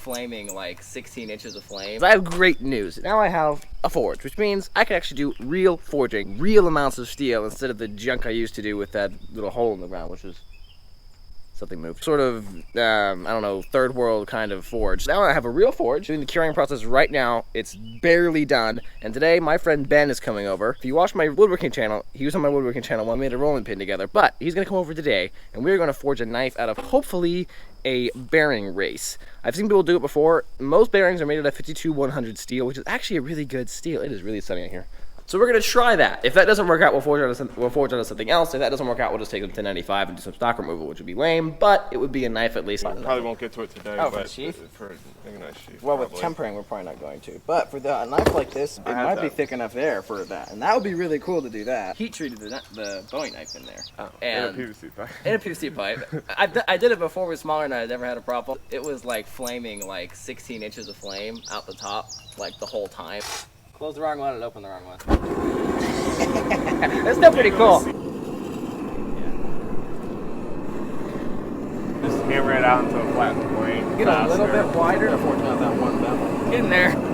flaming like 16 inches of flame. I have great news. Now I have a forge, which means I can actually do real forging, real amounts of steel instead of the junk I used to do with that little hole in the ground, which is something moved. Sort of, I don't know, third world kind of forge. Now I have a real forge, doing the curing process right now. It's barely done. And today, my friend Ben is coming over. If you watch my woodworking channel, he was on my woodworking channel when we made a rolling pin together. But he's gonna come over today, and we're gonna forge a knife out of, hopefully, a bearing race. I've seen people do it before. Most bearings are made out of 52-100 steel, which is actually a really good steel. It is really sunny in here. So we're gonna try that. If that doesn't work out, we'll forge out of something else. If that doesn't work out, we'll just take them to 1095 and do some stock removal, which would be lame, but it would be a knife at least. Probably won't get to it today. Oh, but for the sheath? For a nice sheath. Well, probably. with tempering, we're probably not going to. But for a knife like this, it might be thick enough there for that. And that would be really cool to do that. Heat treated the Bowie knife in there. Oh, and in a PVC pipe. In a PVC pipe. I did it before with smaller and I never had a problem. It was like flaming like 16 inches of flame out the top, like the whole time. Close the wrong one and open the wrong one. That's still pretty cool. Just hammer it out until a flat point. Get a little bit wider. Unfortunately, not that one bevel. Get in there.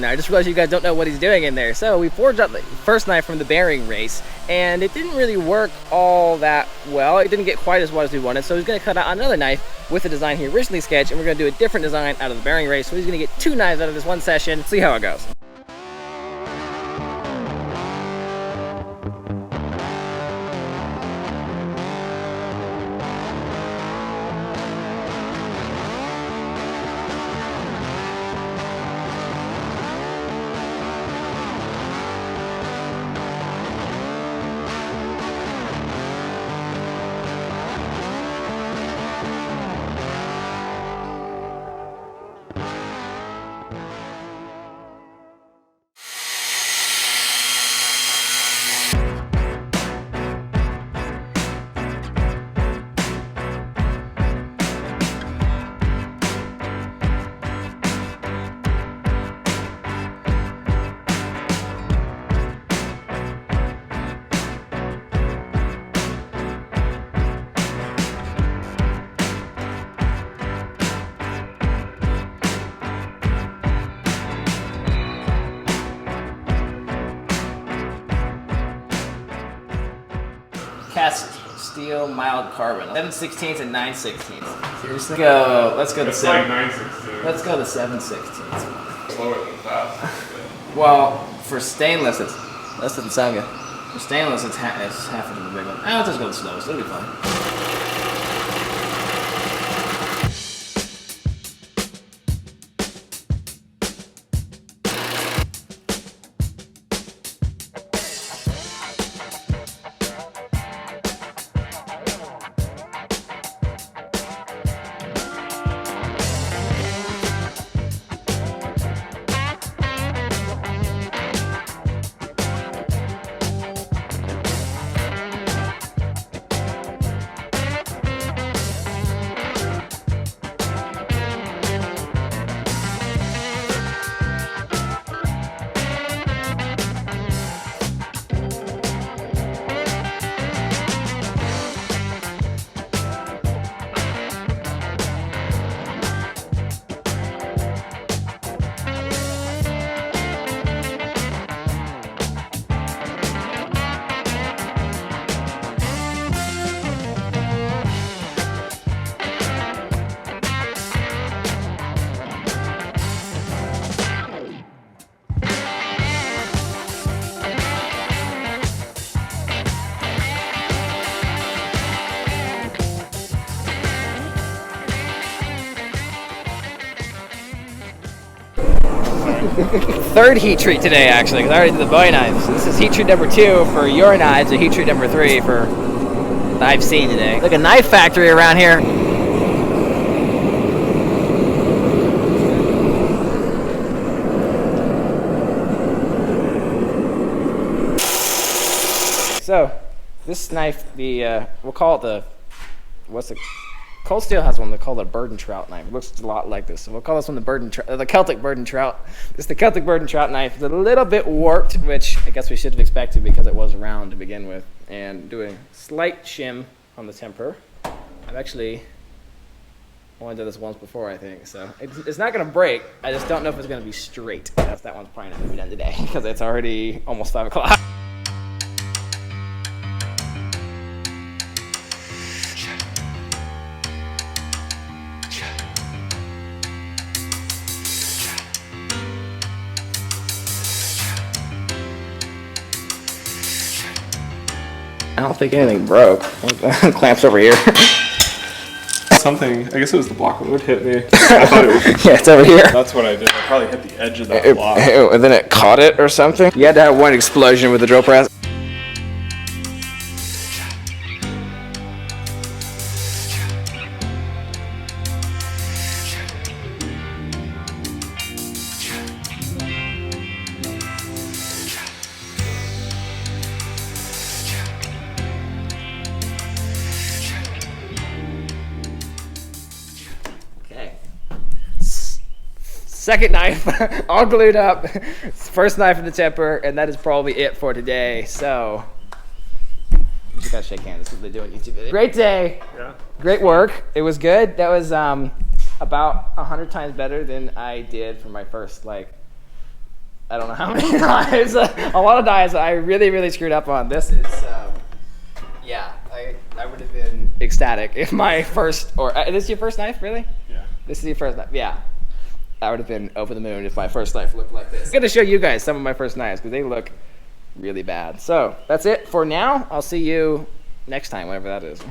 I just realized you guys don't know what he's doing in there. So we forged out the first knife from the bearing race, and it didn't really work all that well. It didn't get quite as wide as we wanted, so he's going to cut out another knife with the design he originally sketched, and we're going to do a different design out of the bearing race. So he's going to get 2 knives out of this one session. See how it goes. Cast steel mild carbon. 7/16 and 9/16. Seriously? Let's go to It's 7. like 9/16. Let's go to 7/16. Slower than fast. Well, for stainless, that doesn't sound good. For stainless, it's half of the big one. I'll just go the slowest. It'll be fine. third heat treat today, actually, because I already did the bowie knives. This is heat treat number 2 for your knives, and heat treat number 3 for I've seen today. Like a knife factory around here. So, this knife, we'll call it the, Cold Steel has one they call a Byrd and Trout knife. It looks a lot like this. So we'll call this one the Celtic Byrd and Trout. It's the Celtic Byrd and Trout knife. It's a little bit warped, which I guess we should have expected because it was round to begin with. And doing slight shim on the temper. I've actually only done this once before, I think. So it's not going to break. I just don't know if it's going to be straight. That one's probably not going to be done today because it's already almost 5 o'clock. I don't think anything broke. Clamps over here. Something, I guess it was the block that would hit me. I thought it was. Yeah, it's over here. That's what I did. I probably hit the edge of that block. And then it caught it or something. You had to have one explosion with the drill press. Second knife, all glued up. First knife in the temper, and that is probably it for today. So, you just gotta shake hands. This is what they do on YouTube video. Great day. Yeah. Great work. It was good. That was about 100 times better than I did for my first, I don't know how many knives. A lot of knives I really, really screwed up on. This is, yeah, I would have been ecstatic if my first, this is your first knife, really? Yeah. This is your first knife, yeah. I would have been over the moon if my first knife looked like this. I'm going to show you guys some of my first knives because they look really bad. So that's it for now. I'll see you next time, whatever that is. Yeah.